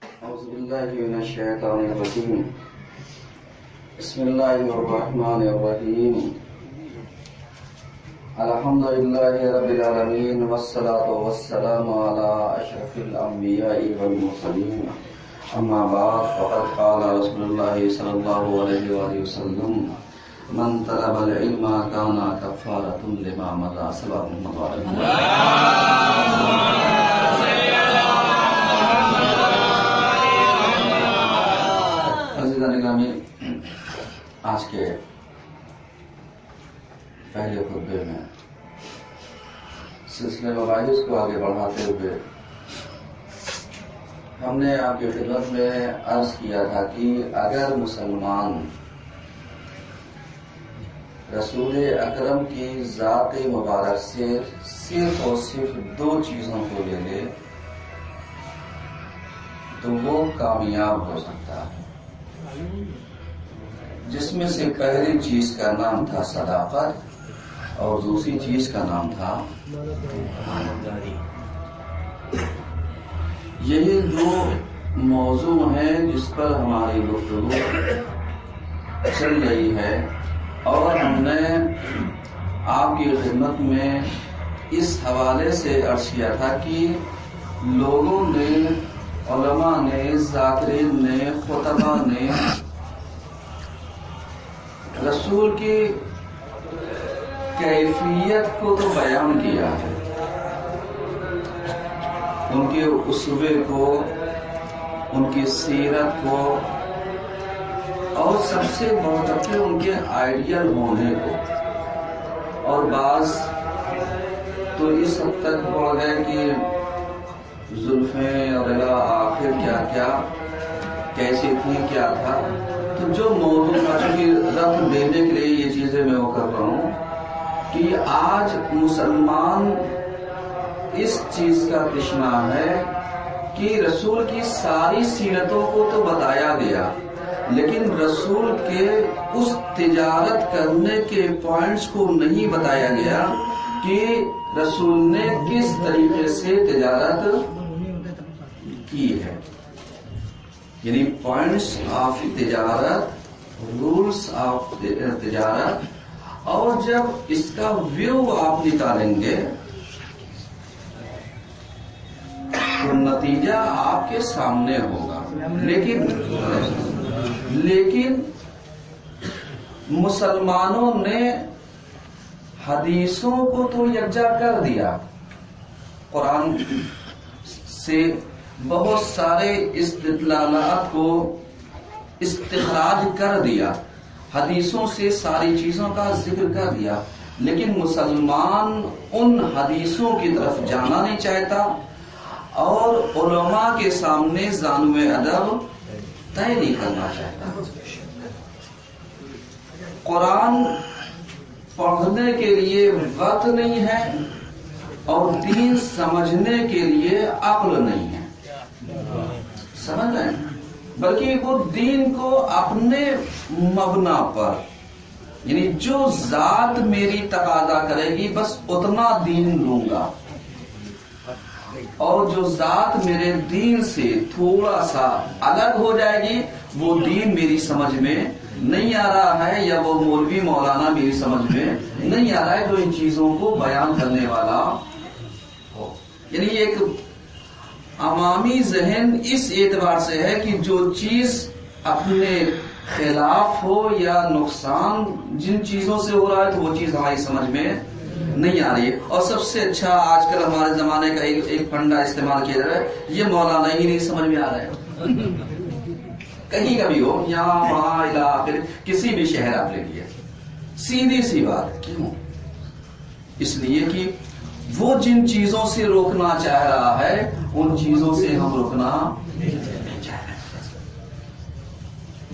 أعوذ بالله من الشيطان الرجيم. بسم الله الرحمن الرحيم. الحمد لله رب العالمين والصلاة والسلام على أشرف الأنبياء والمرسلين. أما بعد فقد قال رسول الله صلى الله عليه وآله وسلم: من طلب العلم كان كفارة لما مضى. صلوات المبارك. عزیزان گرامی، آج کے پہلے خطبے میں سلسلے مباحث کو آگے بڑھاتے ہوئے ہم نے آپ کی خدمت میں عرض کیا تھا کہ اگر مسلمان رسول اکرم کی ذات مبارک سے صرف اور صرف دو چیزوں کو لے لے تو وہ کامیاب ہو سکتا ہے، جس میں سے پہلی چیز کا نام تھا صداقت اور دوسری چیز کا نام تھا ایمانداری۔ یہی دو موضوع ہیں جس پر ہماری گفتگو چل رہی ہے، اور ہم نے آپ کی خدمت میں اس حوالے سے عرض کیا تھا کہ لوگوں نے، علماء نے، ذاکرین نے، خطبہ نے رسول کی کیفیت کو تو بیان کیا ہے، ان کے اسوے کو، ان کی سیرت کو، اور سب سے بڑھ کر کے ان کے آئیڈیل ہونے کو، اور بعض تو اس حد تک بڑھ گئے کہ زلفیں اور آخر کیا کیا کیسی تھی، کیا تھا۔ تو جو موضوع کی رفع دینے کے لیے یہ چیزیں میں وہ کر رہا ہوں کہ آج مسلمان اس چیز کا تشنا ہے کہ رسول کی ساری سیرتوں کو تو بتایا گیا، لیکن رسول کے اس تجارت کرنے کے پوائنٹس کو نہیں بتایا گیا کہ رسول نے کس طریقے سے تجارت کی ہے، یعنی پوائنٹس آف تجارت، رولز آف تجارت، اور جب اس کا ویو آپ نکالیں گے تو نتیجہ آپ کے سامنے ہوگا۔ لیکن مسلمانوں نے حدیثوں کو تو یکجا کر دیا، قرآن سے بہت سارے استدلالات کو استخراج کر دیا، حدیثوں سے ساری چیزوں کا ذکر کر دیا، لیکن مسلمان ان حدیثوں کی طرف جانا نہیں چاہتا اور علماء کے سامنے زانو ادب طے نہیں کرنا چاہتا۔ قرآن پڑھنے کے لیے وقت نہیں ہے اور دین سمجھنے کے لیے عقل نہیں ہے، سمجھ رہے ہیں؟ بلکہ وہ دین کو اپنے مبنا پر، یعنی جو ذات میری تقاضا کرے گی بس اتنا دین لوں گا، اور جو ذات میرے دین سے تھوڑا سا الگ ہو جائے گی وہ دین میری سمجھ میں نہیں آ رہا ہے، یا وہ مولوی مولانا میری سمجھ میں نہیں آ رہا ہے جو ان چیزوں کو بیان کرنے والا ہو۔ یعنی ایک عوامی ذہن اس اعتبار سے ہے کہ جو چیز اپنے خلاف ہو یا نقصان جن چیزوں سے ہو رہا ہے تو وہ چیز ہماری سمجھ میں نہیں آ رہی ہے۔ اور سب سے اچھا آج کل ہمارے زمانے کا ایک پنڈا استعمال کیا جا رہا ہے، یہ مولانا ہی نہیں سمجھ میں آ رہا ہے، کہیں کا بھی ہو، یہاں وہاں علاقے کسی بھی شہر آپ لے لیے، سیدھی سی بات۔ کیوں؟ اس لیے کہ وہ جن چیزوں سے روکنا چاہ رہا ہے ان چیزوں سے ہم روکنا نہیں چاہ رہے۔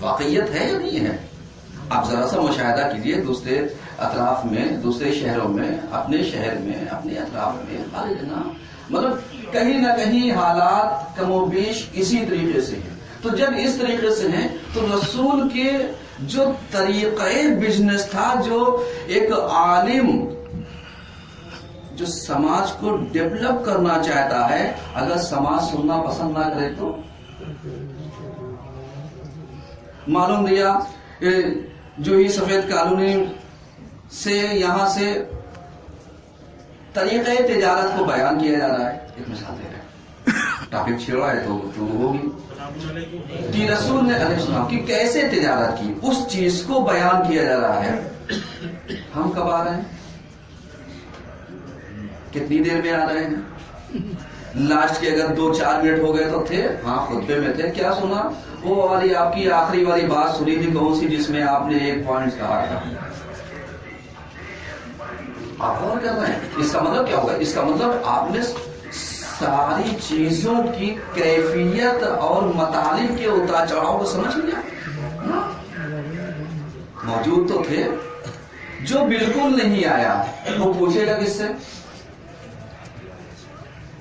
واقعیت ہے یا نہیں ہے؟ آپ ذرا سا مشاہدہ کیجئے دوسرے اطراف میں، دوسرے شہروں میں، اپنے شہر میں، اپنے اطراف میں، مطلب کہیں نہ کہیں حالات کم و بیش اسی طریقے سے ہیں۔ تو جب اس طریقے سے ہیں تو رسول کے جو طریقہ بزنس تھا، جو ایک عالم جو سماج کو ڈیولپ کرنا چاہتا ہے، اگر سماج سننا پسند نہ کرے تو معلوم دیا جو ہی سفید کالونی سے یہاں سے طریقہ تجارت کو بیان کیا جا رہا ہے. ایک مثال دے رہے ہیں، ٹاپک چھیڑا ہے تو گفتگو ہوگی کہ رسول نے علیہ السلام کی کیسے تجارت کی، اس چیز کو بیان کیا جا رہا ہے. ہم کب آ رہے ہیں؟ کتنی دیر میں آ رہے ہیں؟ لاسٹ کے اگر 2-4 منٹ ہو گئے تو تھے، ہاں خطبے میں تھے. کیا سنا؟ وہ والی آپ کی آخری والی بات سنی تھی، کون سی؟ جس میں آپ نے ایک پوائنٹ کہا تھا. آپ اور کر رہے ہیں. اس کا مطلب کیا ہوگا؟ اس کا مطلب آپ نے ساری چیزوں کی کیفیت اور مطالب کے اتار چڑھاؤ کو سمجھ لیا. موجود تو تھے. جو بالکل نہیں آیا وہ پوچھے گا کس سے؟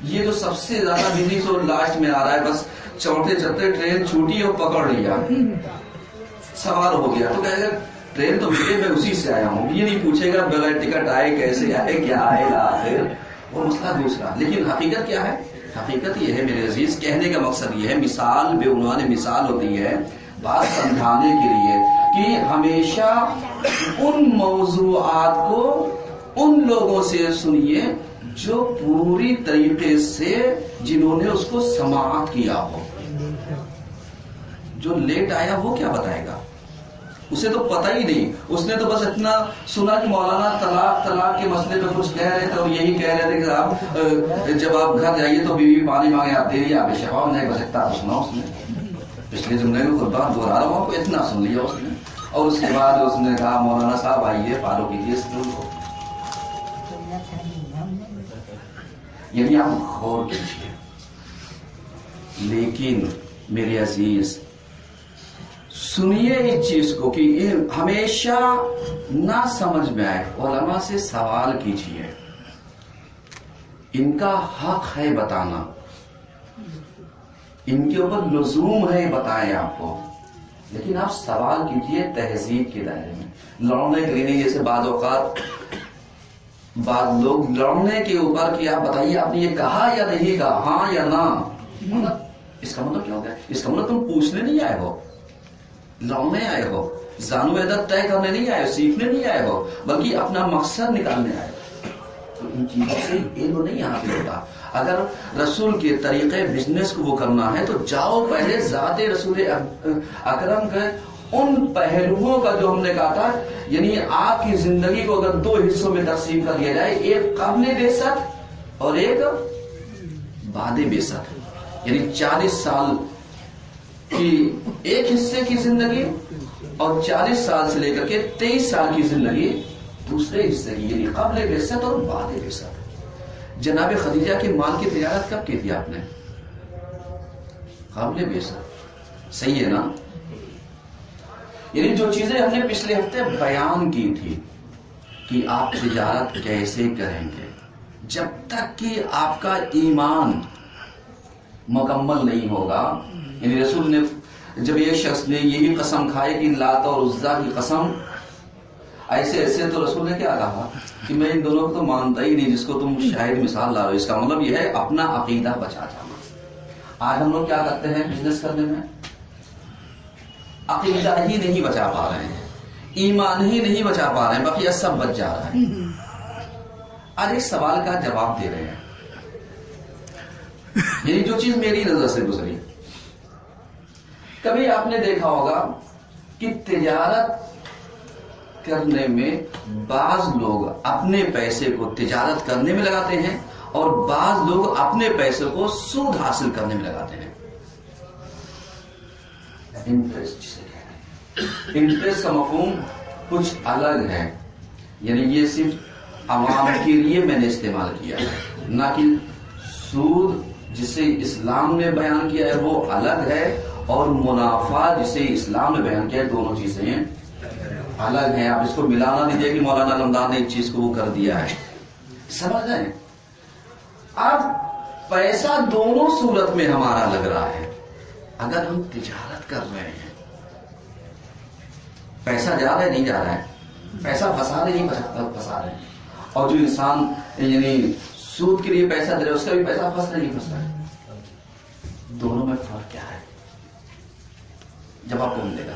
یہ تو سب سے زیادہ بزنس اور لاسٹ میں آ رہا ہے، بس چوٹے چلتے ٹرین چھوٹی اور پکڑ لیا، سوال ہو گیا تو کہے گا ٹرین تو ملے، میں اسی سے آیا ہوں. یہ نہیں پوچھے گا بغیر ٹکٹ آئے کیسے آئے، کیا آئے گا آخر، وہ مسئلہ دوسرا. لیکن حقیقت کیا ہے؟ حقیقت یہ ہے میرے عزیز، کہنے کا مقصد یہ ہے، مثال بے عنوان مثال ہوتی ہے بات سمجھانے کے لیے، کہ ہمیشہ ان موضوعات کو ان لوگوں سے سنیے جو پوری طریقے سے جنہوں نے اس کو سماعت کیا ہو. جو لیٹ آیا وہ کیا بتائے گا؟ اسے تو پتہ ہی نہیں. اس نے تو بس اتنا سنا کہ مولانا طلاق کے مسئلے پہ کچھ کہہ رہے تھے اور یہی کہہ رہے تھے کہ آپ جب آپ گھر جائیے تو بیوی پانی مانگے آپ دے دیے، آپ شفاف نہیں بس اتنا سنا اس نے. پچھلے جملے میں خود بات دوہرا رہا ہوں، آپ کو اتنا سن لیا اس نے. اور اس کے بعد اس نے کہا مولانا صاحب آئیے فالو کیجیے اس کو. یعنی آپ غور کیجیے. لیکن میرے عزیز سنیے اس چیز کو کہ ہمیشہ نہ سمجھ میں آئے علماء سے سوال کیجیے. ان کا حق ہے بتانا، ان کے اوپر لزوم ہے بتائیں آپ کو، لیکن آپ سوال کیجیے تہذیب کے دائرے میں. لڑنے کے لیے جیسے بعض اوقات بعض لوگ لڑنے کے اوپر کہ آپ بتائیے آپ نے یہ کہا یا نہیں کہا، ہاں یا نہ. اس کا مطلب کیا ہوتا ہے؟ اس کا مطلب تم پوچھنے نہیں آئے ہو، لڑنے آئے ہو، زانو عدد طے کرنے نہیں آئے ہو، سیکھنے نہیں آئے ہو، بلکہ اپنا مقصد نکالنے آئے ہو. تو ان چیزوں سے علم نہیں یہاں پہ ہوتا. اگر رسول کے طریقے بزنس کو وہ کرنا ہے تو جاؤ پہلے ذات رسول اکرم کے ان پہلوؤں کا جو ہم نے کہا تھا، یعنی آپ کی زندگی کو اگر 2 حصوں میں تقسیم کر دیا جائے، ایک قبل بعثت اور ایک بعد بعثت، یعنی 40 سال کی ایک حصے کی زندگی اور 40 سال سے لے کر کے 23 سال کی زندگی دوسرے حصے کی، یعنی قبل بعثت اور بعد بعثت. جناب خدیجہ کے مال کی تجارت کب کی تھی آپ نے؟ قبل بعثت. صحیح ہے نا؟ یعنی جو چیزیں ہم نے پچھلے ہفتے بیان کی تھی کہ آپ تجارت کیسے کریں گے، جب تک کہ آپ کا ایمان مکمل نہیں ہوگا. یعنی رسول نے جب ایک شخص نے یہی قسم کھائی کہ لات اور عزا کی قسم، ایسے ایسے، تو رسول نے کیا کہا کہ میں ان دونوں کو تو مانتا ہی نہیں جس کو تم شاہد مثال لا رہے ہو. اس کا مطلب یہ ہے اپنا عقیدہ بچا جانا. آج ہم لوگ کیا کرتے ہیں بزنس کرنے میں؟ عقیدہ ہی نہیں بچا پا رہے ہیں، ایمان ہی نہیں بچا پا رہے ہیں، باقی سب بچ جا رہا ہے. آج ایک سوال کا جواب دے رہے ہیں. یعنی جو چیز میری نظر سے گزری، کبھی آپ نے دیکھا ہوگا کہ تجارت کرنے میں بعض لوگ اپنے پیسے کو تجارت کرنے میں لگاتے ہیں اور بعض لوگ اپنے پیسے کو سود حاصل کرنے میں لگاتے ہیں. انٹرسٹ جسے کہتے ہیں، انٹرسٹ کا مفہوم کچھ الگ ہے. یعنی یہ صرف عوام کے لیے میں نے استعمال کیا ہے، نہ کہ سود جسے اسلام نے بیان کیا ہے وہ الگ ہے، اور منافع جسے اسلام نے بیان کیا ہے، دونوں چیزیں الگ ہیں. آپ اس کو ملانا دیجیے کہ مولانا رمضان نے ایک چیز کو وہ کر دیا ہے. سمجھ رہے ہیں؟ اب پیسہ دونوں صورت میں ہمارا لگ رہا ہے. اگر ہم تجارت کر رہے ہیں، پیسہ جا رہا ہے نہیں جا رہا ہے، پیسہ پھنسا رہے نہیں پھنسا رہے ہیں، اور جو انسان یعنی سود کے لیے پیسہ دے رہے اس کا بھی پیسہ پھنس رہا نہیں پھنس رہا ہے. دونوں میں فرق کیا ہے؟ جواب کو ملے گا.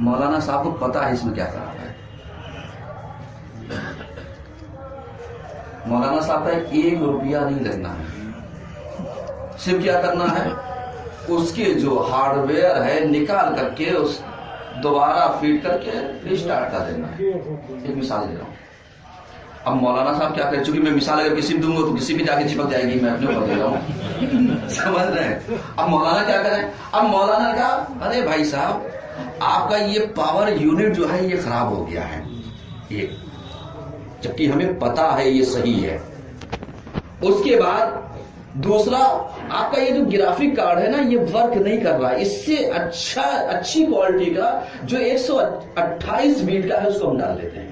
مولانا صاحب کو پتا ہے اس میں کیا خراب ہے. مولانا صاحب کا 1 روپیہ نہیں لگنا ہے, صرف کیا کرنا ہے, اس کے جو ہارڈ ویئر ہے نکال کر کے اس دوبارہ فیڈ کر کے ریسٹارٹ کر دینا ہے. ایک مثال دے رہا ہوں. اب مولانا صاحب کیا کریں, چونکہ میں مثال اگر کسی بھی دوں گا تو کسی بھی جا کے چپک جائے گی, میں اپنے اوپر دے رہا ہوں, سمجھ رہے ہیں. اب مولانا کیا کریں, اب مولانا نے کہا ارے بھائی صاحب آپ کا یہ پاور یونٹ جو ہے یہ خراب ہو گیا ہے, یہ جبکہ ہمیں پتا ہے یہ صحیح ہے. اس کے بعد دوسرا, آپ کا یہ جو گرافک کارڈ ہے نا یہ ورک نہیں کر رہا ہے, اس سے اچھی کوالٹی کا جو 128 بیٹ کا ہے اس کو ہم ڈال دیتے ہیں,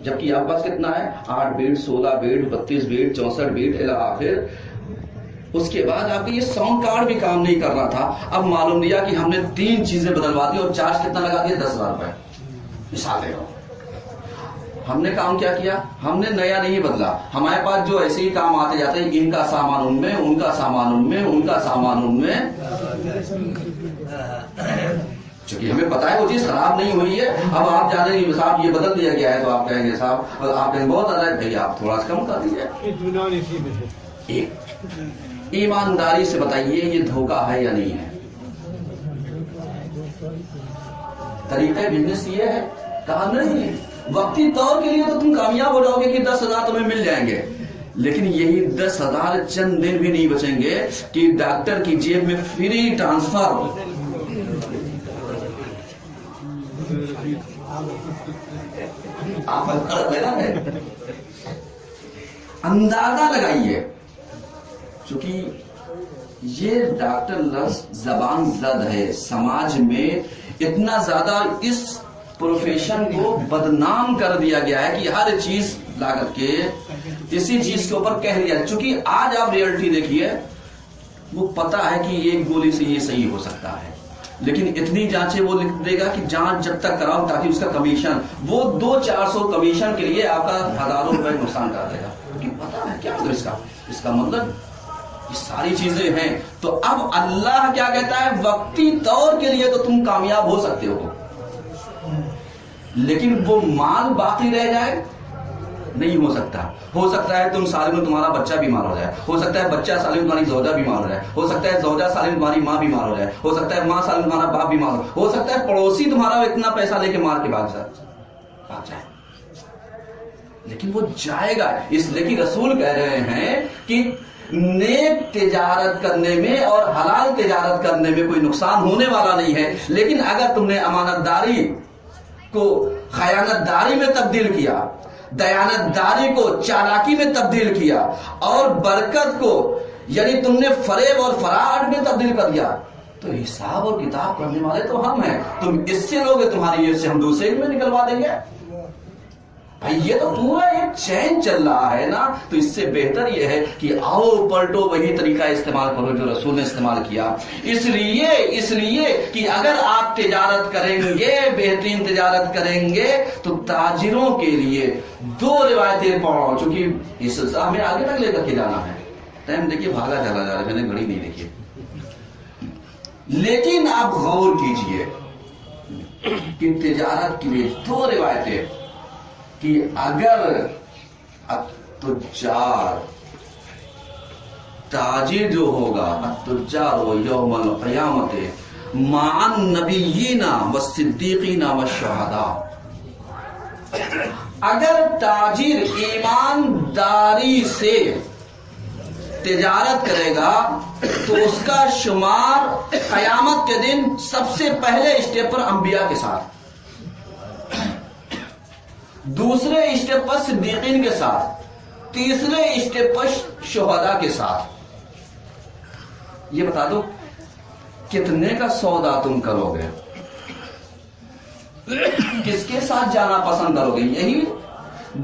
جبکہ آپ پاس کتنا ہے 8 بیٹ 16 بیٹ 32 بیٹ 64 بیٹ الی آخر. اس کے بعد آپ کا یہ ساؤنڈ کارڈ بھی کام نہیں کر رہا تھا, اب معلوم لیا کہ ہم نے 3 چیزیں بدلوا دی اور چارج کتنا لگا دیا 10,000 روپے. مثال دے رہا ہوں. ہم نے کام کیا کیا, ہم نے نیا نہیں بدلا, ہمارے پاس جو ایسے ہی کام آتے جاتے ہیں, ان کا سامان ان میں, ان کا سامان ان میں, ان کا سامان ان میں, چونکہ ہمیں پتا ہے وہ چیز خراب نہیں ہوئی ہے. اب آپ جانے گے صاحب یہ بدل دیا گیا ہے, تو آپ کہیں گے صاحب, آپ کہیں گے بہت زیادہ ہے, بھائی آپ تھوڑا سا کم کر دیجیے. ایمانداری سے بتائیے یہ دھوکہ ہے یا نہیں ہے؟ طریقہ بزنس یہ ہے, کہا نہیں وقتی طور کے لیے تو تم کامیاب ہو جاؤ گے کہ 10,000 تمہیں مل جائیں گے, لیکن یہی 10,000 چند دن بھی نہیں بچیں گے کہ ڈاکٹر کی جیب میں فری ٹرانسفر. آپ اندازہ لگائیے, چونکہ یہ ڈاکٹر لفظ زبان زد ہے, سماج میں اتنا زیادہ اس پروفیشن کو بدنام کر دیا گیا ہے کہ ہر چیز لا کر کے اسی چیز کے اوپر کہہ دیا. چونکہ آج آپ ریئلٹی دیکھیے, وہ پتا ہے کہ ایک گولی سے یہ صحیح ہو سکتا ہے, لیکن اتنی جانچیں وہ لکھ دے گا کہ جانچ جب تک کراؤ تاکہ اس کا کمیشن, وہ 200-400 کمیشن کے لیے آپ کا ہزاروں روپے نقصان کر دے گا. کیونکہ پتا ہے کیا مطلب اس کا مطلب یہ ساری چیزیں ہیں. تو اب اللہ کیا کہتا ہے, وقتی طور کے لیے تو تم کامیاب ہو سکتے ہو, لیکن وہ مال باقی رہ جائے نہیں ہو سکتا. ہو سکتا ہے تم سال میں تمہارا بچہ بیمار ہو جائے, ہو سکتا ہے بچہ سال میں تمہاری زوجہ بیمار ہو جائے, ہو سکتا ہے زوجہ سال میں تمہاری ماں بیمار ہو جائے, ہو سکتا ہے ماں سال میں تمہارا باپ بیمار ہو سکتا ہے پڑوسی تمہارا اتنا پیسہ لے کے مار کے بھاگ جائے, لیکن وہ جائے گا. اس لیے کہ رسول کہہ رہے ہیں کہ نیک تجارت کرنے میں اور حلال تجارت کرنے میں کوئی نقصان ہونے والا نہیں ہے, لیکن اگر تم نے امانت داری کو خیانت داری میں تبدیل کیا, دیانت داری کو چالاکی میں تبدیل کیا, اور برکت کو یعنی تم نے فریب اور فراڈ میں تبدیل کر دیا, تو حساب اور کتاب کرنے والے تو ہم ہیں. تم اس سے لوگے تمہاری یہ سے ہم دوسرے میں نکلوا دیں گے. بھائی یہ تو پورا ایک چین چل رہا ہے نا. تو اس سے بہتر یہ ہے کہ آؤ پلٹو وہی طریقہ استعمال کرو جو رسول نے استعمال کیا. اس لیے کہ اگر آپ تجارت کریں گے, بہترین تجارت کریں گے, تو تاجروں کے لیے 2 روایتیں پڑھو, چونکہ اس سلسلہ ہمیں آگے تک لے کر کے جانا ہے. ٹائم دیکھیے بھاگا چلا جا رہا ہے, میں نے گھڑی نہیں دیکھی, لیکن آپ غور کیجئے کہ تجارت کے لیے 2 روایتیں کہ اگر تاجر جو ہوگا التجار یوم القیامت مع النبیین والصدیقین والشہداء, اگر تاجر ایمانداری سے تجارت کرے گا تو اس کا شمار قیامت کے دن سب سے پہلے اسٹیپ پر انبیاء کے ساتھ, دوسرے اسٹیپ پر صدیقین کے ساتھ, تیسرے اسٹیپ پر شہداء کے ساتھ. یہ بتا دو کتنے کا سودا تم کرو گے, کس کے ساتھ جانا پسند کرو گے. یہی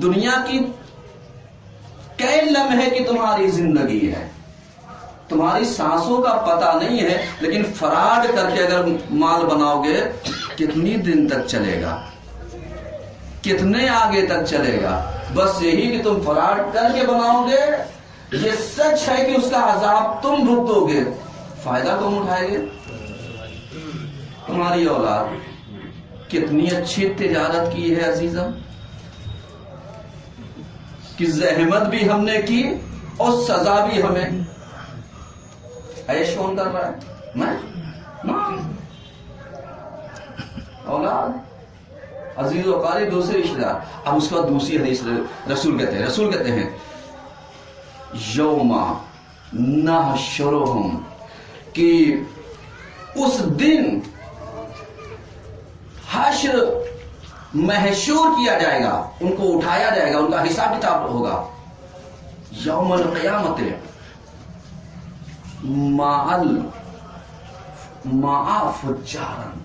دنیا کی کئی لمحے کی تمہاری زندگی ہے, تمہاری سانسوں کا پتہ نہیں ہے, لیکن فراڈ کر کے اگر مال بناؤ گے کتنی دن تک چلے گا, کتنے آگے تک چلے گا. بس یہی کہ تم فراڈ کر کے بناؤ گے, یہ سچ ہے کہ اس کا عذاب تم بھگتو گے, فائدہ کون اٹھائے گے؟ تمہاری اولاد. کتنی اچھی تجارت کی ہے عزیزم، کہ زحمت بھی ہم نے کی اور سزا بھی ہمیں۔ عیش کون کر رہا ہے؟ میں اولاد، عزیز و قاری، دوسرے رشتے دار۔ اب اس کے بعد دوسری حدیث رسول کہتے ہیں یوم نحشرہم، کہ اس دن حشر محشور کیا جائے گا، ان کو اٹھایا جائے گا، ان کا حساب کتاب ہوگا۔ یوم القیامت مع فجارن،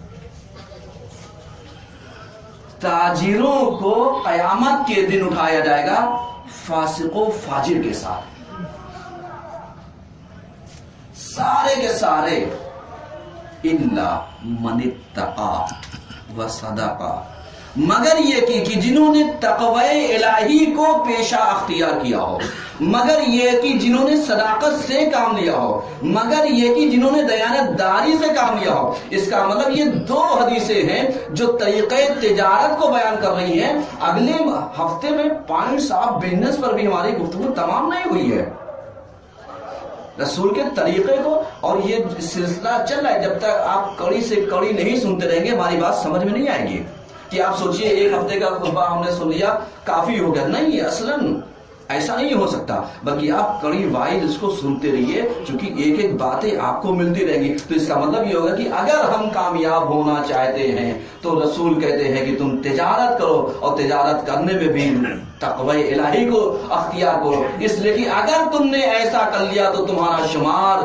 تاجروں کو قیامت کے دن اٹھایا جائے گا فاسق و فاجر کے ساتھ، سارے کے سارے، الا من اتقى وصدق، مگر یہ کہ جنہوں نے تقوی الہی کو پیشہ اختیار کیا ہو، مگر یہ کہ جنہوں نے صداقت سے کام لیا ہو، مگر یہ کہ جنہوں نے دیانت داری سے کام لیا ہو۔ اس کا مطلب یہ دو حدیثیں ہیں جو طریقے تجارت کو بیان کر رہی ہیں۔ اگلے ہفتے میں پوائنٹس آف بزنس پر بھی ہماری گفتگو تمام نہیں ہوئی ہے، رسول کے طریقے کو، اور یہ سلسلہ چل رہا ہے۔ جب تک آپ کڑی سے کڑی نہیں سنتے رہیں گے ہماری بات سمجھ میں نہیں آئے گی کہ آپ سوچئے ایک ہفتے کا خطبہ ہم نے سن لیا کافی ہو گیا، نہیں، اصلاً ایسا نہیں ہو سکتا، بلکہ آپ کڑی وائز اس کو سنتے رہیے، چونکہ ایک ایک باتیں آپ کو ملتی رہیں گی۔ تو اس کا مطلب یہ ہوگا کہ اگر ہم کامیاب ہونا چاہتے ہیں تو رسول کہتے ہیں کہ تم تجارت کرو، اور تجارت کرنے میں بھی تقوی الہی کو اختیار کرو، اس لیے کہ اگر تم نے ایسا کر لیا تو تمہارا شمار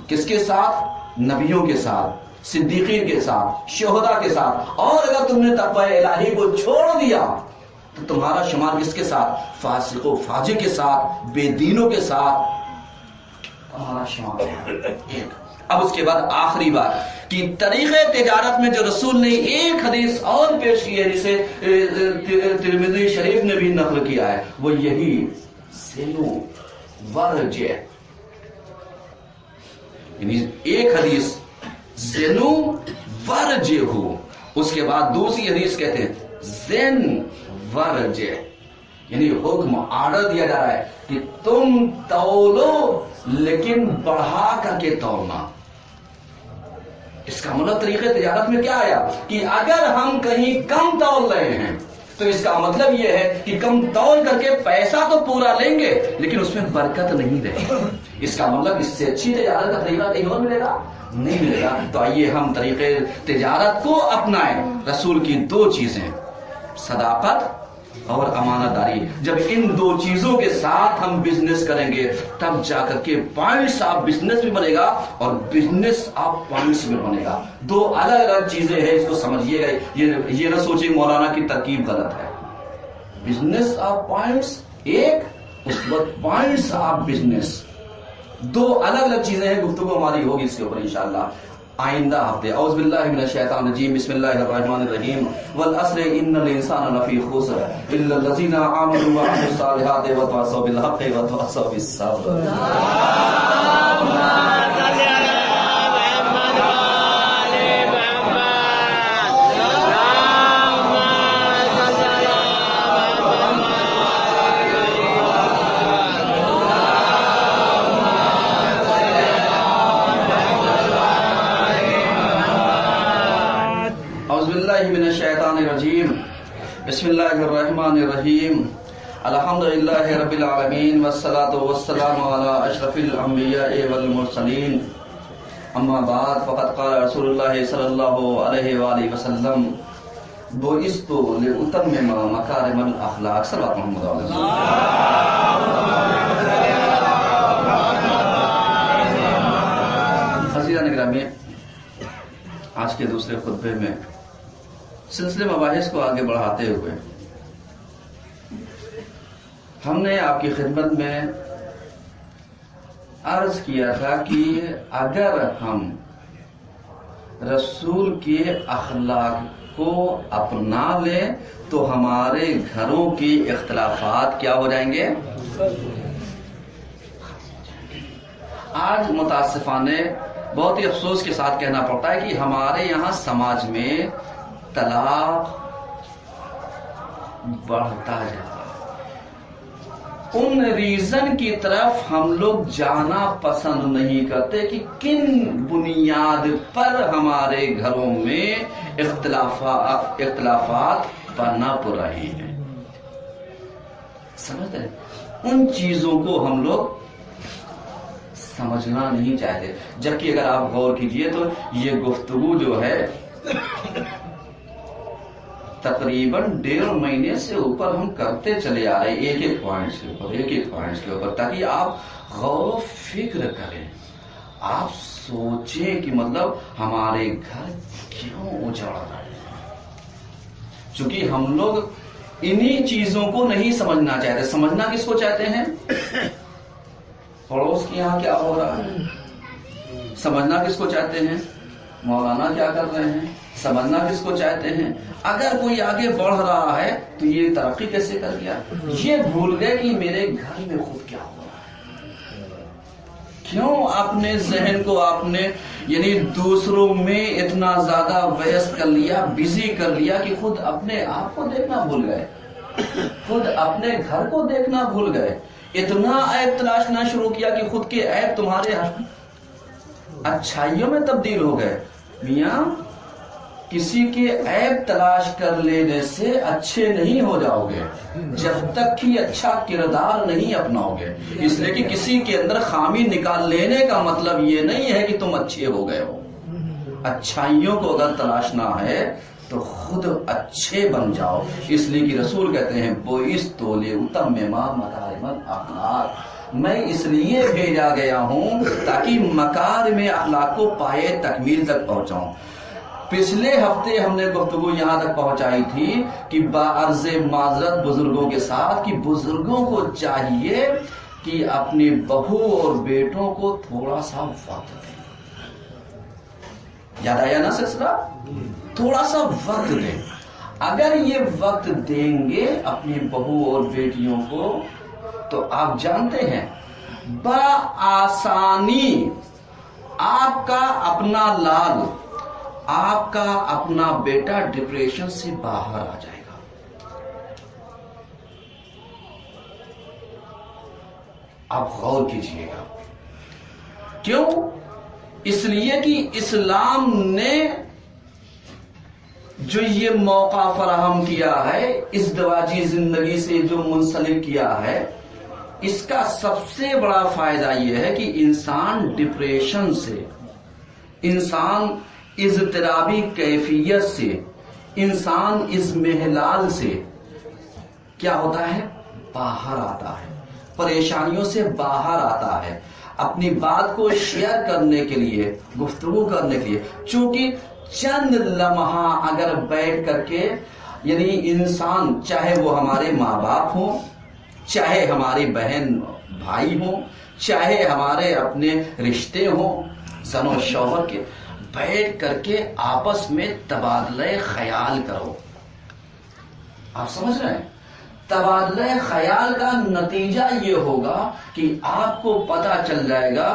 کس کے ساتھ؟ نبیوں کے ساتھ، صدیقین کے ساتھ، شہداء کے ساتھ، اور اگر تم نے تقوی الہی کو چھوڑ دیا تو تمہارا شمار کس کے ساتھ؟ فاسق و فاجر کے ساتھ، بے دینوں کے ساتھ تمہارا شمار ہے۔ اب اس کے بعد آخری بات کہ طریقے تجارت میں جو رسول نے ایک حدیث اور پیش کی ہے جسے ترمذی شریف نے بھی نقل کیا ہے، وہ یہی زنو ورجع، یعنی ایک حدیث زنو ورجع ہو، اس کے بعد دوسری حدیث کہتے ہیں زن ورجع، یعنی حکم آرڈر دیا جا رہا ہے کہ تم تولو لیکن بڑھا کر کے تولنا۔ اس کا مطلب طریقے تجارت میں کیا آیا کہ اگر ہم کہیں کم تول رہے ہیں تو اس کا مطلب یہ ہے کہ کم تول کر کے پیسہ تو پورا لیں گے لیکن اس میں برکت نہیں رہے گی۔ اس کا مطلب اس سے اچھی تجارت کا طریقہ کہیں اور ملے گا؟ نہیں ملے گا۔ تو آئیے ہم طریقے تجارت کو اپنائیں۔ رسول کی دو چیزیں، صداقت اور امانت داری، جب ان دو چیزوں کے ساتھ ہم بزنس کریں گے تب جا کر کے پوائنٹس آف بزنس بھی بنے گا اور بزنس آف پوائنٹس بھی بنے گا۔ دو الگ الگ چیزیں ہیں، اس کو سمجھیے گا، یہ نہ سوچیں مولانا کی ترکیب غلط ہے۔ بزنس آف پوائنٹس ایک، اس وقت پوائنٹس آف بزنس، دو الگ الگ چیزیں ہیں۔ گفتگو ہماری ہوگی اس کے اوپر انشاءاللہ آئندہ ہفتے۔ اعوذ باللہ من الشیطان الرجیم، بسم اللہ الرحمن الرحیم، والعصر ان الانسان لفی خسر الا الذین آمنوا وعملوا الصالحات وتواصوا بالحق وتواصوا بالصبر۔ من الشیطان الرجیم، بسم اللہ الرحمن الرحیم، الحمدللہ رب العالمین، والصلاة والسلام علی اشرف الانبیاء والمرسلین، اما بعد، فقد قال رسول اللہ صلی اللہ علیہ وآلہ وسلم، بعثت لأتمم مکارم الاخلاق۔ صلوات محمد علیہ وسلم۔ عزیزان گرامی، آج کے دوسرے خطبے میں سلسلے مباحث کو آگے بڑھاتے ہوئے ہم نے آپ کی خدمت میں عرض کیا تھا کہ اگر ہم رسول کے اخلاق کو اپنا لیں تو ہمارے گھروں کی اختلافات کیا ہو جائیں گے؟ آج متاسفانہ بہت ہی افسوس کے ساتھ کہنا پڑتا ہے کہ ہمارے یہاں سماج میں طلاق بڑھتا جا رہا ہے۔ ان ریزن کی طرف ہم لوگ جانا پسند نہیں کرتے کہ کن بنیاد پر ہمارے گھروں میں اختلافات پنپ رہے ہیں، سمجھتے ہیں؟ ان چیزوں کو ہم لوگ سمجھنا نہیں چاہتے، جبکہ اگر آپ غور کیجئے تو یہ گفتگو جو ہے تقریباً 1.5 مہینے سے اوپر ہم کرتے چلے آ رہے ہیں، ایک پوائنٹس کے اوپر، تاکہ آپ غور و فکر کریں، آپ سوچیں کہ مطلب ہمارے گھر کیوں اجڑ رہے ہیں۔ چونکہ ہم لوگ انہی چیزوں کو نہیں سمجھنا چاہتے۔ سمجھنا کس کو چاہتے ہیں؟ پڑوس کے یہاں کیا ہو رہا ہے۔ سمجھنا کس کو چاہتے ہیں؟ مولانا کیا کر رہے ہیں۔ سمجھنا کس کو چاہتے ہیں؟ اگر کوئی آگے بڑھ رہا ہے تو یہ ترقی کیسے کر گیا۔ یہ بھول گئے کہ میرے گھر میں خود کیا ہو رہا ہے۔ کیوں اپنے ذہن کو آپ نے یعنی دوسروں میں اتنا زیادہ ویست کر لیا، بزی کر لیا کہ خود اپنے آپ کو دیکھنا بھول گئے، خود اپنے گھر کو دیکھنا بھول گئے۔ اتنا عیب تلاشنا شروع کیا کہ خود کے عیب تمہارے اچھائیوں میں تبدیل ہو گئے۔ میاں کسی کے عیب تلاش کر لینے سے اچھے نہیں ہو جاؤ گے جب تک کہ اچھا کردار نہیں اپناؤ گے۔ اس لیے کہ کسی کے اندر خامی نکال لینے کا مطلب یہ نہیں ہے کہ تم اچھے ہو گئے ہو۔ اچھائیوں کو اگر تلاشنا ہے تو خود اچھے بن جاؤ۔ اس لیے کہ رسول کہتے ہیں بوئستو لأتمم مکارم الاخلاق، میں اس لیے بھیجا گیا ہوں تاکہ مکارم اخلاق کو پائے تکمیل تک پہنچاؤں۔ پچھلے ہفتے ہم نے گفتگو یہاں تک پہنچائی تھی کہ بعرض معذرت بزرگوں کے ساتھ کہ بزرگوں کو چاہیے کہ اپنی بہو اور بیٹوں کو تھوڑا سا وقت دیں۔ یاد آیا نا سلسلہ؟ تھوڑا سا وقت دیں۔ اگر یہ وقت دیں گے اپنی بہو اور بیٹیوں کو تو آپ جانتے ہیں بآسانی آپ کا اپنا لال، آپ کا اپنا بیٹا ڈپریشن سے باہر آ جائے گا۔ آپ غور کیجئے گا۔ کیوں؟ اس لیے کہ اسلام نے جو یہ موقع فراہم کیا ہے، اس ازدواجی زندگی سے جو منسلک کیا ہے، اس کا سب سے بڑا فائدہ یہ ہے کہ انسان ڈپریشن سے، انسان اضطرابی کیفیت سے، انسان اس محلال سے کیا ہوتا ہے؟ باہر آتا ہے، پریشانیوں سے باہر آتا ہے، اپنی بات کو شیئر کرنے کے لیے، گفتگو کرنے کے لیے۔ چونکہ چند لمحہ اگر بیٹھ کر کے یعنی انسان، چاہے وہ ہمارے ماں باپ ہوں، چاہے ہماری بہن بھائی ہوں، چاہے ہمارے اپنے رشتے ہوں زن و شوہر کے، بیٹھ کر کے آپس میں تبادلہ خیال کرو۔ آپ سمجھ رہے ہیں؟ تبادلہ خیال کا نتیجہ یہ ہوگا کہ آپ کو پتا چل جائے گا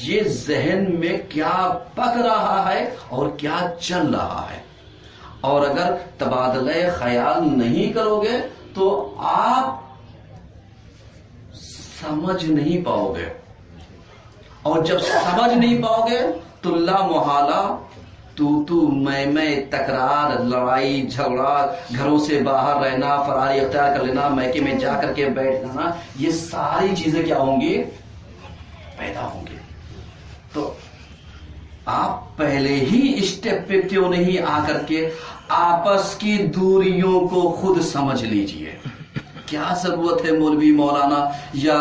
یہ ذہن میں کیا پک رہا ہے اور کیا چل رہا ہے۔ اور اگر تبادلہ خیال نہیں کرو گے تو آپ سمجھ نہیں پاؤ گے، اور جب سمجھ نہیں پاؤ گے تو لا محالہ تو میں تکرار، لڑائی جھگڑا، گھروں سے باہر رہنا، فراری اختیار کر لینا، میکے میں جا کر کے بیٹھ جانا، یہ ساری چیزیں کیا ہوں گی؟ پیدا ہوں گی۔ تو آپ پہلے ہی اسٹیپ پہ کیوں نہیں آ کر کے آپس کی دوریوں کو خود سمجھ لیجئے۔ کیا ضرورت ہے مولوی مولانا یا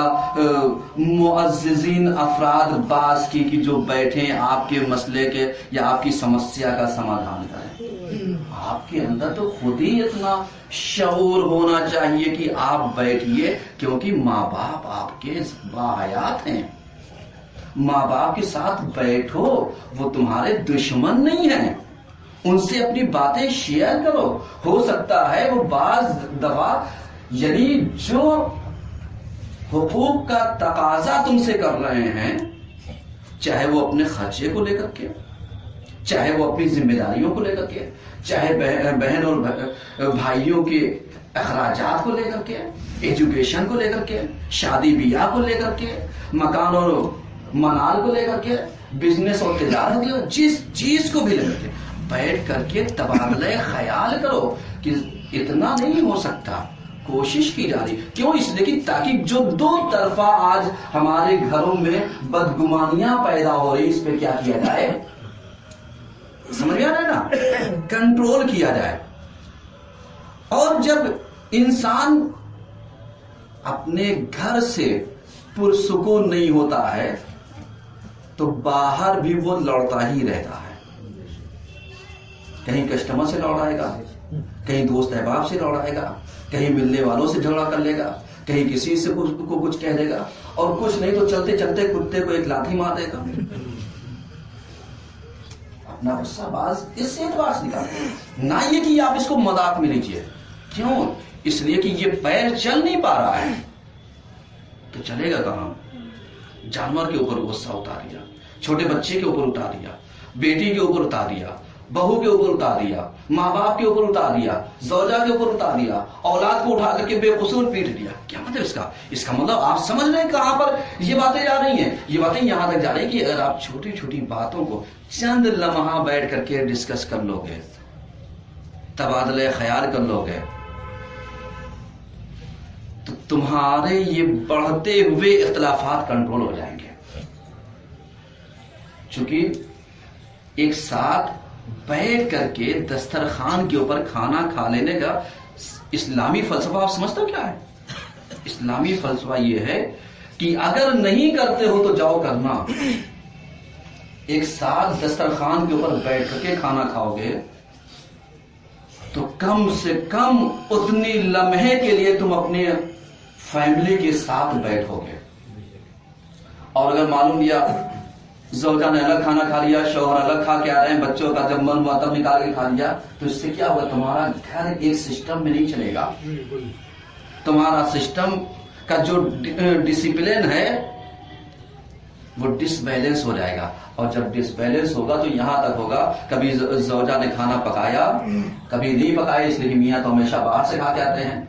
معززین افراد باز کی کہ جو بیٹھیں آپ کے مسئلے کے یا آپ کی سمسیا کا سمادھان کریں؟ آپ کے اندر تو خود ہی اتنا شعور ہونا چاہیے کہ آپ بیٹھیے، کیونکہ ماں باپ آپ کے باحیات ہیں۔ ماں باپ کے ساتھ بیٹھو، وہ تمہارے دشمن نہیں ہیں، ان سے اپنی باتیں شیئر کرو۔ ہو سکتا ہے وہ بعض دفعہ یعنی جو حقوق کا تقاضا تم سے کر رہے ہیں، چاہے وہ اپنے خرچے کو لے کر کے، چاہے وہ اپنی ذمہ داریوں کو لے کر کے، چاہے بہن اور بھائیوں کے اخراجات کو لے کر کے، ایجوکیشن کو لے کر کے، شادی بیاہ کو لے کر کے، مکان اور منال کو لے کر کے، بزنس اور تجارت کو، جس چیز کو بھی لے کر کے بیٹھ کر کے تبادلہ خیال کرو کہ اتنا نہیں ہو سکتا، کوشش کی جا رہی. کیوں؟ اس لیے کہ تاکہ جو دو طرفہ آج ہمارے گھروں میں بدگمانیاں پیدا ہو رہی، اس پہ کیا کیا جائے، سمجھ آ رہا ہے نا، کنٹرول کیا جائے. اور جب انسان اپنے گھر سے پرسکون نہیں ہوتا ہے تو باہر بھی وہ لڑتا ہی رہتا ہے. کہیں کسٹمر سے لڑائے گا، کہیں دوست احباب سے لڑائے گا، کہیں ملنے والوں سے جھگڑا کر لے گا، کہیں کسی سے کچھ کہہ دے گا، اور کچھ نہیں تو چلتے چلتے کتے کو ایک لاٹھی مار دے گا. اپنا غصہ باز اس سے اعتبار سے نکالتے، نہ یہ کہ آپ اس کو مذاق میں لیجیے. کیوں؟ اس لیے کہ یہ پیر چل نہیں پا رہا ہے تو چلے گا کہاں؟ جانور کے اوپر غصہ اتار دیا، چھوٹے بچے کے اوپر اتار دیا، بیٹی کے اوپر اتار دیا، بہو کے اوپر اتار دیا، ماں باپ کے اوپر اتار دیا، زوجہ کے اوپر اتار دیا، اولاد کو اٹھا کر کے بے قصور پیٹ دیا. کیا مطلب اس کا مطلب آپ سمجھ رہے ہیں کہاں پر یہ باتیں جا رہی ہیں؟ یہ باتیں یہاں تک جا رہی ہیں کہ اگر آپ چھوٹی چھوٹی باتوں کو چند لمحہ بیٹھ کر کے ڈسکس کر لو گے، تبادلہ خیال کر لو گے، تو تمہارے یہ بڑھتے ہوئے اختلافات کنٹرول ہو جائیں گے. چونکہ ایک ساتھ بیٹھ کر کے دسترخوان کے اوپر کھانا کھا لینے کا اسلامی فلسفہ آپ سمجھتے ہو کیا ہے؟ اسلامی فلسفہ یہ ہے کہ اگر نہیں کرتے ہو تو جاؤ کرنا. ایک ساتھ دسترخوان کے اوپر بیٹھ کر کے کھانا کھاؤ گے تو کم سے کم اتنی لمحے کے لیے تم اپنے فیملی کے ساتھ بیٹھو گے. اور اگر معلوم کیا زوجہ نے الگ کھانا کھا لیا، شوہر الگ کھا کے آ رہے ہیں، بچوں کا جب من ہوا تب نکال کے کھا لیا، تو اس سے کیا ہوگا؟ تمہارا گھر ایک سسٹم میں نہیں چلے گا. تمہارا سسٹم کا جو ڈسپلن ہے وہ ڈس بیلنس ہو جائے گا. اور جب ڈس بیلنس ہوگا تو یہاں تک ہوگا کبھی زوجہ نے کھانا پکایا، کبھی نہیں پکایا، اس لیے کہ میاں تو ہمیشہ باہر سے کھا کے آتے ہیں.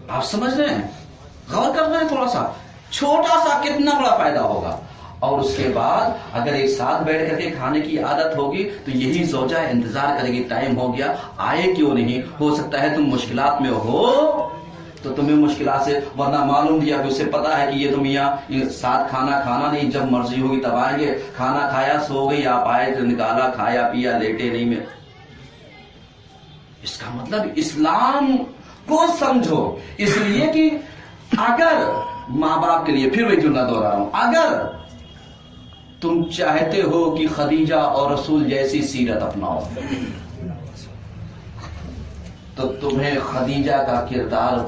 آپ سمجھ رہے ہیں؟ غور کر رہے ہیں؟ تھوڑا سا چھوٹا سا کتنا بڑا فائدہ ہوگا. اور اس کے بعد اگر ایک ساتھ بیٹھ کر کے کھانے کی عادت ہوگی تو یہی زوجہ انتظار کرے گی، ٹائم ہو گیا، آئے کیوں نہیں؟ ہو سکتا ہے تم مشکلات میں ہو تو تمہیں مشکلات سے، ورنہ معلوم کیا کہ اسے پتا ہے کہ یہ تم یہاں ساتھ کھانا کھانا نہیں، جب مرضی ہوگی تب آئیں گے. کھانا کھایا، سو گئی، آپ آئے تو نکالا، کھایا پیا، لیٹے نہیں میں. اس کا مطلب اسلام کو سمجھو. اس لیے کہ اگر ماں باپ کے لیے، پھر وہی جملہ دوہرا رہا ہوں، اگر تم چاہتے ہو کہ خدیجہ اور رسول جیسی سیرت اپناؤ تو تمہیں خدیجہ کا کردار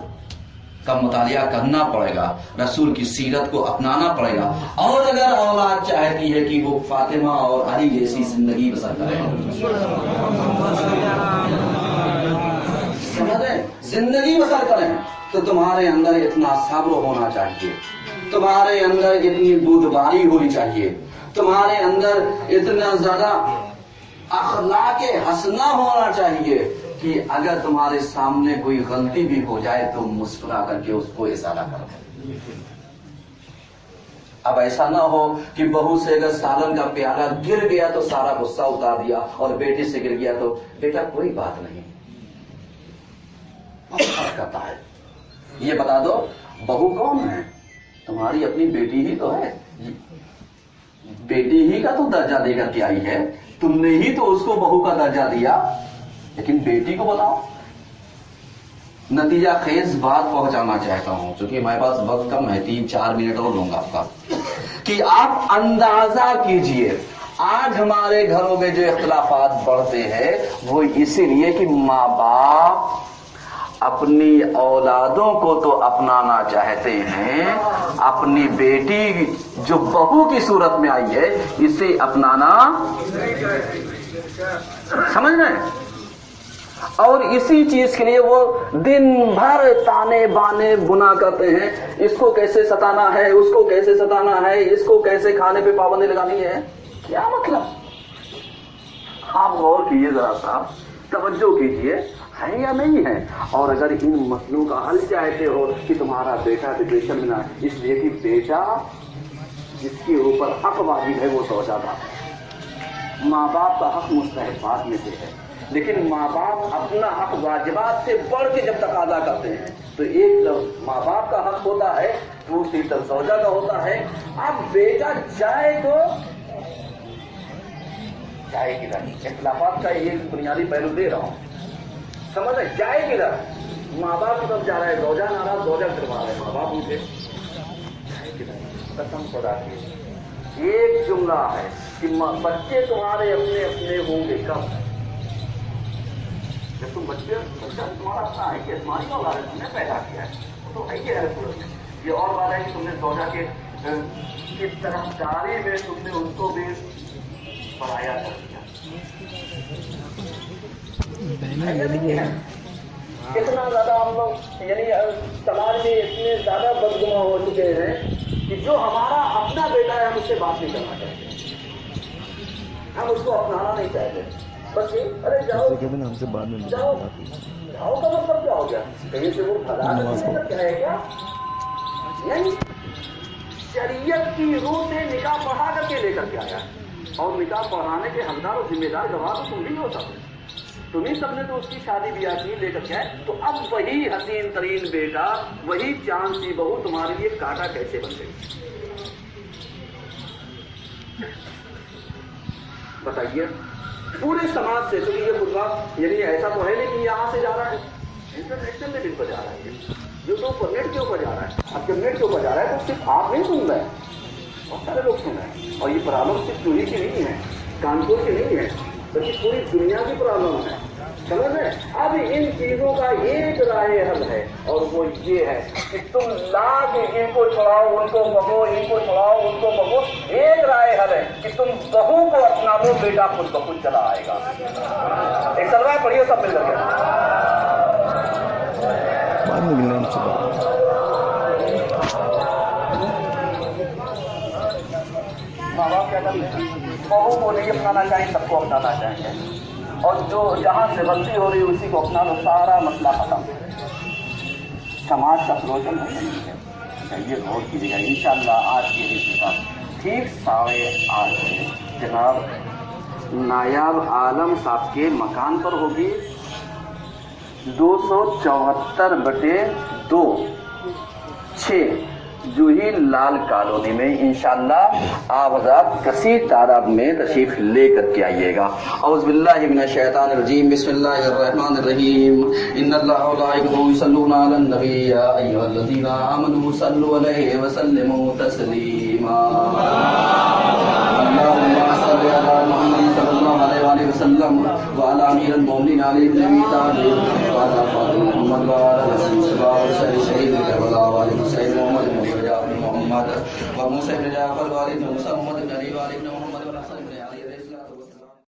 کا مطالعہ کرنا پڑے گا، رسول کی سیرت کو اپنانا پڑے گا. اور اگر اولاد چاہتی ہے کہ وہ فاطمہ اور علی جیسی زندگی بسر کرے، زندگی بسر کریں، تو تمہارے اندر اتنا صبر ہونا چاہیے، تمہارے اندر اتنی بودباری ہونی چاہیے، تمہارے اندر اتنا زیادہ اخلاق حسنہ ہونا چاہیے کہ اگر تمہارے سامنے کوئی غلطی بھی ہو جائے تو مسکرا کر کے اس کو اشارہ کرو. اب ایسا نہ ہو کہ بہو سے اگر سالن کا پیالہ گر گیا تو سارا غصہ اتار دیا، اور بیٹے سے گر گیا تو بیٹا کوئی بات نہیں. بہت فرق کرتا ہے. یہ بتا دو بہو کون ہے؟ تمہاری اپنی بیٹی ہی تو ہے. بیٹی ہی کا تو درجہ دے کر کے آئی ہے، تم نے ہی تو اس کو بہو کا درجہ دیا، لیکن بیٹی کو بتاؤ. نتیجہ خیز بات پہنچانا چاہتا ہوں، چونکہ ہمارے پاس وقت کم ہے، 3-4 منٹ اور لوں گا آپ کا، کہ آپ اندازہ کیجئے آج ہمارے گھروں میں جو اختلافات بڑھتے ہیں وہ اسی لیے کہ ماں باپ اپنی اولادوں کو تو اپنانا چاہتے ہیں، اپنی بیٹی جو بہو کی صورت میں آئی ہے اسے اپنانا سمجھ رہے ہیں. اور اسی چیز کے لیے وہ دن بھر تانے بانے بنا کرتے ہیں، اس کو کیسے ستانا ہے، اس کو کیسے ستانا ہے، اس کو کیسے کھانے پہ پابندی لگانی ہے. کیا مطلب؟ آپ غور کیجیے ذرا صاحب، توجہ کیجیے، ہے یا نہیں ہے؟ اور اگر ان مسئلوں کا حل چاہتے ہو کہ تمہارا بیٹا ڈپریشن میں نہ، اس لیے کہ بیٹا جس کے اوپر حق واجب ہے وہ زوجہ کا ہے، ماں باپ کا حق مستحبات میں سے ہے، لیکن ماں باپ اپنا حق واجبات سے بڑھ کے جب تک ادا کرتے ہیں تو ایک طرف ماں باپ کا حق ہوتا ہے، دوسری طرف زوجہ کا ہوتا ہے۔ اب بیٹا جائے تو جائے کدھر؟ اختلافات کا ایک بنیادی پہلو دے رہا ہوں، سمجھ ہے؟ جائے کدھر؟ ماں باپ کی طرف جا رہا ہے، زوجہ ناراض، زوجہ کروا رہا ہے، ماں باپ ان سے جائے کدھر؟ قسم خدا کی ایک جملہ ہے کہ بچے تمہارے اپنے اپنے ہوں گے کب؟ جب تم بچہ تمہارا اپنا ہے کہ تمہاری اولاد ہے، تم نے پیدا کیا ہے، تو ہے کہ یہ اور بات ہے کہ تم نے زوجہ کے طرفداری میں تم نے ان کو بھی پڑھایا کر دیا۔ اتنا زیادہ ہم لوگ یعنی سماج میں اتنے زیادہ بدگماں ہو چکے ہیں کہ جو ہمارا اپنا بیٹا ہے ہم اس سے بات نہیں کرنا چاہتے، ہم اس کو اپنانا نہیں چاہتے، بس یہ ارے جاؤ ہم سے بعد میں جاؤ جاؤ کا مطلب کیا ہو گیا؟ کہیں سے وہ بھلا کیا ہے کیا؟ نہیں، شریعت کی روح سے نکاح پڑھا کر کے لے کر کے آیا ہے، اور نکاح پڑھانے کے حقدار اور ذمہ دار گواہ تو تم ہی ہو سکتے، تمہیں سب نے تو اس کی شادی بیاہ کی لے کر کے آئے، تو اب وہی حسین ترین بیٹا، وہی چاند سی بہو تمہارے لیے کانٹا کیسے بن گئی؟ بتائیے پورے سماج سے، تو یہ خطبہ یعنی ایسا تو ہے نہیں کہ یہاں سے جا رہا ہے، انٹرنیشنل لیول پر جا رہا ہے، یوٹیوب پر نیٹ کے اوپر جا رہا ہے۔ اب جب نیٹ کے اوپر جا رہا ہے تو صرف آپ نہیں سن رہے ہیں، بہت سارے لوگ سن رہے ہیں، اور یہ پرابلم صرف چوری کی نہیں ہے، کانپور کی نہیں ہے، بلکہ پوری دنیا کی پرابلم ہے، سمجھ میں؟ اب ان چیزوں کا ایک رائے حل ہے، اور وہ یہ ہے کہ تم لا کے ان کو چھڑاؤ، ان کو بہو، ان کو چھڑاؤ، ان کو بہو۔ ایک رائے حل ہے کہ تم بہو کو اپنا لو، بیٹا خود بخود چلا آئے گا۔ ایک سلوائے پڑھیے سب مل کر کے، بعد میں ملنا ہم سے ماں باپ کیا کرتے ہیں؟ بہو کو نہیں اپنانا چاہیں، سب کو اپنانا چاہیں گے، اور جو جہاں سے غلطی ہو رہی ہے اسی کو اپنا لو، سارا مسئلہ ختم۔ سماج کا فروزن نہیں ہے، یہ غور کیجیے گا۔ انشاءاللہ آج کے دن ٹھیک 8:30 بجے جناب نایاب عالم صاحب کے مکان پر ہوگی، 274/2 6 جوہی لال کالونی میں۔ انشاءاللہ آپ حضرات کثیر تعداد میں تشریف لے کر کے آئیے گا۔ اعوذ باللہ من الشیطان الرجیم، بسم اللہ الرحمن الرحیم، ان اللہ وملائکتہ یصلون علی النبی یا ایھا الذین آمنوا صلوا علیہ وسلموا تسلیما۔ اللہم صل علی محمد صلی اللہ علیہ وآلہ وسلم وعلی امیر المومنین علی بن ابی طالب وعلی فاطمہ محمد وعلی رسول اللہ شہید کربلا وعلی حسین محمد محمد وموسى بن جعفر والد موسى محمد بن علي والد محمد والحسن بن علي